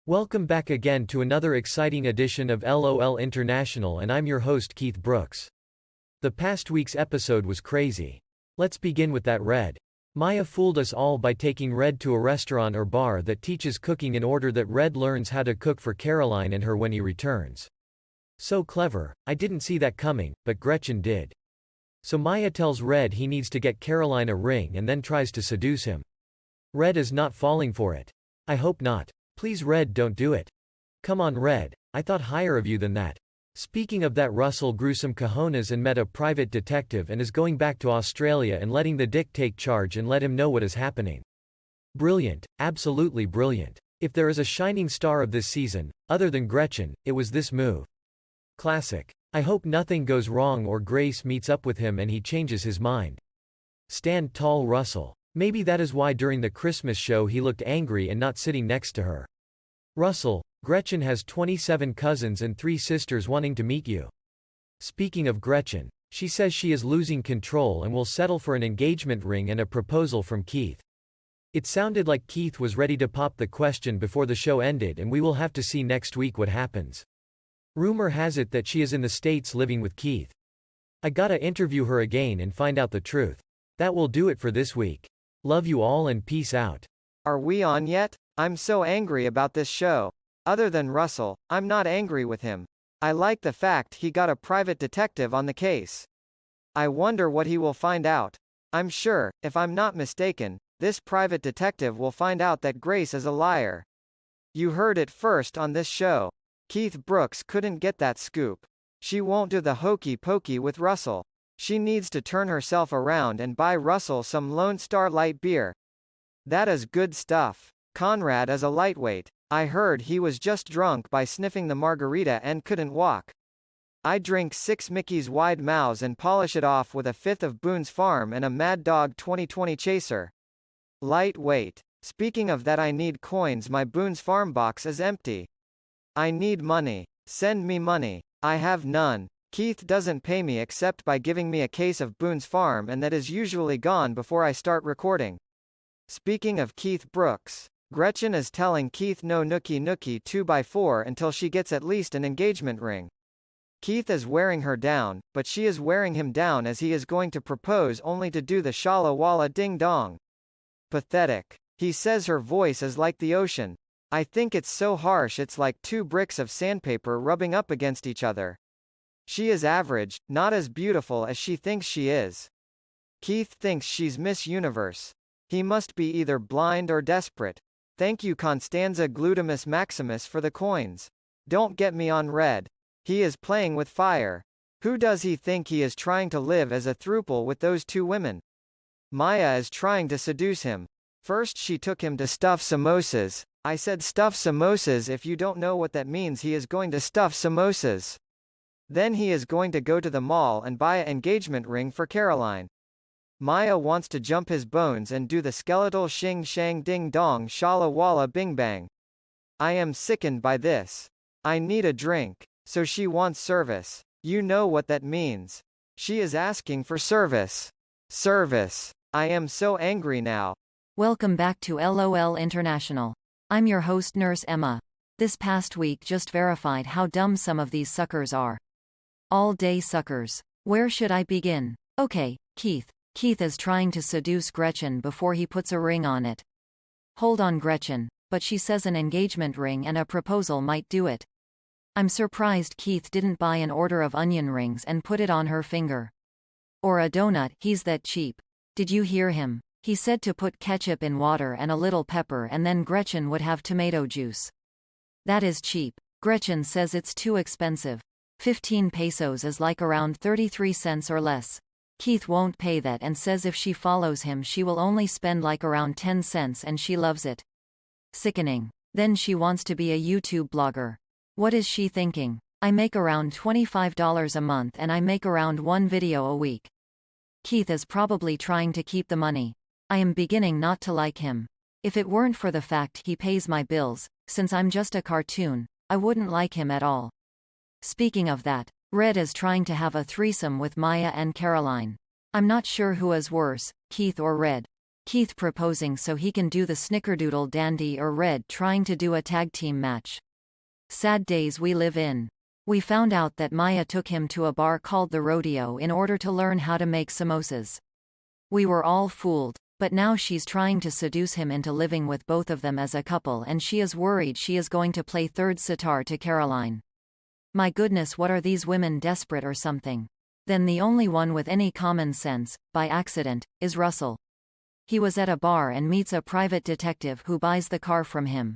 Welcome back again to another exciting edition of LOL International, and I'm your host Keith Brooks. The past week's episode was crazy. Let's begin with that Red. Maya fooled us all by taking Red to a restaurant or bar that teaches cooking in order that Red learns how to cook for Caroline and her when he returns. So clever, I didn't see that coming, but Gretchen did. So Maya tells Red he needs to get Caroline a ring and then tries to seduce him. Red is not falling for it. I hope not. Please Red, don't do it. Come on Red, I thought higher of you than that. Speaking of that, Russell grew some cojones and met a private detective and is going back to Australia and letting the Dick take charge and let him know what is happening. Brilliant, absolutely brilliant. If there is a shining star of this season, other than Gretchen, it was this move. Classic. I hope nothing goes wrong or Grace meets up with him and he changes his mind. Stand tall Russell. Maybe that is why during the Christmas show he looked angry and not sitting next to her. Russell, Gretchen has 27 cousins and 3 sisters wanting to meet you. Speaking of Gretchen, she says she is losing control and will settle for an engagement ring and a proposal from Keith. It sounded like Keith was ready to pop the question before the show ended, and we will have to see next week what happens. Rumor has it that she is in the States living with Keith. I gotta interview her again and find out the truth. That will do it for this week. Love you all and peace out. Are we on yet? I'm so angry about this show. Other than Russell, I'm not angry with him. I like the fact he got a private detective on the case. I wonder what he will find out. I'm sure, if I'm not mistaken, this private detective will find out that Grace is a liar. You heard it first on this show. Keith Brooks couldn't get that scoop. She won't do the hokey pokey with Russell. She needs to turn herself around and buy Russell some Lone Star light beer. That is good stuff. Conrad is a lightweight. I heard he was just drunk by sniffing the margarita and couldn't walk. I drink 6 Mickey's Wide Mouths and polish it off with a 5th of Boone's Farm and a Mad Dog 2020 Chaser. Lightweight. Speaking of that, I need coins. My Boone's Farm box is empty. I need money. Send me money. I have none. Keith doesn't pay me except by giving me a case of Boone's Farm, and that is usually gone before I start recording. Speaking of Keith Brooks, Gretchen is telling Keith no nookie 2x4 until she gets at least an engagement ring. Keith is wearing her down, but she is wearing him down as he is going to propose only to do the shala walla ding dong. Pathetic. He says her voice is like the ocean. I think it's so harsh it's like 2 bricks of sandpaper rubbing up against each other. She is average, not as beautiful as she thinks she is. Keith thinks she's Miss Universe. He must be either blind or desperate. Thank you Constanza Glutamus Maximus for the coins. Don't get me on Red. He is playing with fire. Who does he think he is trying to live as a throuple with those 2 women? Maya is trying to seduce him. First she took him to stuff samosas. I said stuff samosas. If you don't know what that means, he is going to stuff samosas. Then he is going to go to the mall and buy an engagement ring for Caroline. Maya wants to jump his bones and do the skeletal shing shang ding dong shala walla bing bang. I am sickened by this. I need a drink. So she wants service. You know what that means. She is asking for service. Service. I am so angry now. Welcome back to LOL International. I'm your host Nurse Emma. This past week just verified how dumb some of these suckers are. All-day suckers. Where should I begin? Okay, Keith. Keith is trying to seduce Gretchen before he puts a ring on it. Hold on Gretchen, but she says an engagement ring and a proposal might do it. I'm surprised Keith didn't buy an order of onion rings and put it on her finger. Or a donut, he's that cheap. Did you hear him? He said to put ketchup in water and a little pepper and then Gretchen would have tomato juice. That is cheap. Gretchen says it's too expensive. 15 pesos is like around 33 cents or less. Keith won't pay that and says if she follows him she will only spend like around 10 cents and she loves it. Sickening. Then she wants to be a YouTube blogger. What is she thinking? I make around $25 a month and I make around 1 video a week. Keith is probably trying to keep the money. I am beginning not to like him. If it weren't for the fact he pays my bills, since I'm just a cartoon, I wouldn't like him at all. Speaking of that, Red is trying to have a threesome with Maya and Caroline. I'm not sure who is worse, Keith or Red. Keith proposing so he can do the snickerdoodle dandy, or Red trying to do a tag team match. Sad days we live in. We found out that Maya took him to a bar called the Rodeo in order to learn how to make samosas. We were all fooled, but now she's trying to seduce him into living with both of them as a couple, and she is worried she is going to play third sitar to Caroline. My goodness, what are these women, desperate or something? Then the only one with any common sense, by accident, is Russell. He was at a bar and meets a private detective who buys the car from him.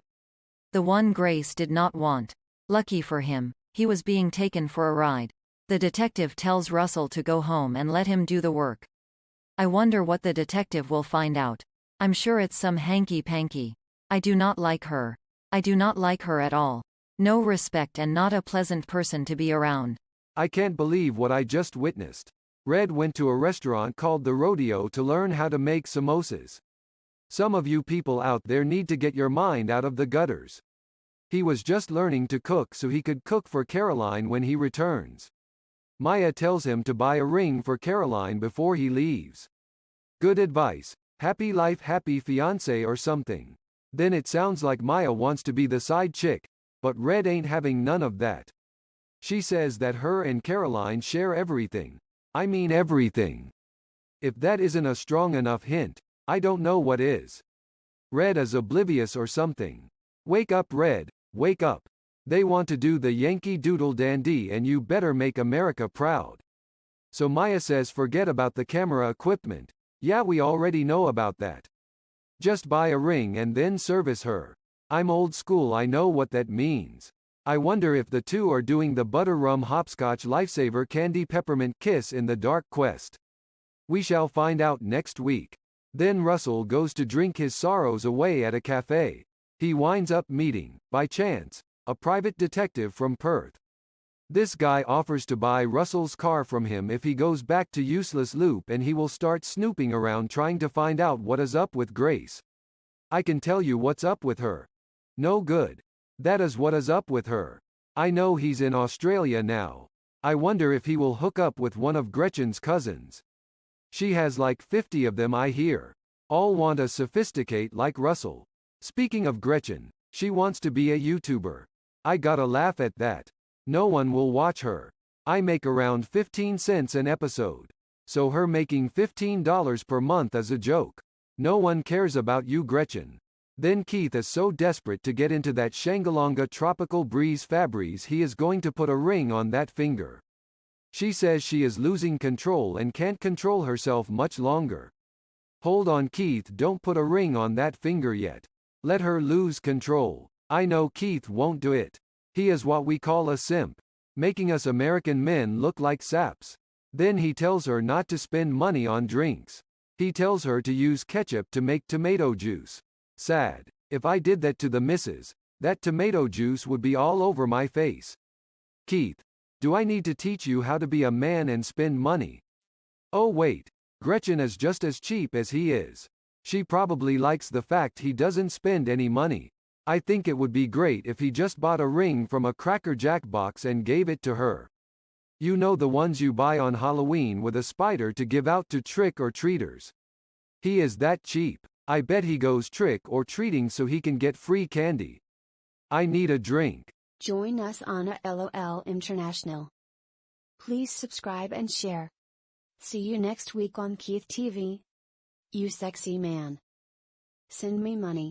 The one Grace did not want. Lucky for him, he was being taken for a ride. The detective tells Russell to go home and let him do the work. I wonder what the detective will find out. I'm sure it's some hanky-panky. I do not like her. I do not like her at all. No respect and not a pleasant person to be around. I can't believe what I just witnessed. Red went to a restaurant called the Rodeo to learn how to make samosas. Some of you people out there need to get your mind out of the gutters. He was just learning to cook so he could cook for Caroline when he returns. Maya tells him to buy a ring for Caroline before he leaves. Good advice. Happy life, happy fiancé or something. Then it sounds like Maya wants to be the side chick, but Red ain't having none of that. She says that her and Caroline share everything. I mean everything. If that isn't a strong enough hint, I don't know what is. Red is oblivious or something. Wake up, Red, wake up. They want to do the Yankee Doodle Dandy and you better make America proud. So Maya says forget about the camera equipment. Yeah, we already know about that. Just buy a ring and then service her. I'm old school, I know what that means. I wonder if the two are doing the butter rum hopscotch lifesaver candy peppermint kiss in the dark quest. We shall find out next week. Then Russell goes to drink his sorrows away at a cafe. He winds up meeting, by chance, a private detective from Perth. This guy offers to buy Russell's car from him if he goes back to Useless Loop, and he will start snooping around trying to find out what is up with Grace. I can tell you what's up with her. No good. That is what is up with her. I know he's in Australia now. I wonder if he will hook up with one of Gretchen's cousins. She has like 50 of them, I hear. All want to sophisticate like Russell. Speaking of Gretchen, she wants to be a YouTuber. I gotta laugh at that. No one will watch her. I make around 15 cents an episode. So her making $15 per month is a joke. No one cares about you, Gretchen. Then Keith is so desperate to get into that Shangalonga tropical breeze Fabries he is going to put a ring on that finger. She says she is losing control and can't control herself much longer. Hold on, Keith, don't put a ring on that finger yet. Let her lose control. I know Keith won't do it. He is what we call a simp, making us American men look like saps. Then he tells her not to spend money on drinks. He tells her to use ketchup to make tomato juice. Sad. If I did that to the missus, that tomato juice would be all over my face. Keith, do I need to teach you how to be a man and spend money? Oh wait, Gretchen is just as cheap as he is. She probably likes the fact he doesn't spend any money. I think it would be great if he just bought a ring from a Cracker Jack box and gave it to her. You know, the ones you buy on Halloween with a spider to give out to trick-or-treaters. He is that cheap. I bet he goes trick-or-treating so he can get free candy. I need a drink. Join us on a LOL International. Please subscribe and share. See you next week on Keith TV. You sexy man. Send me money.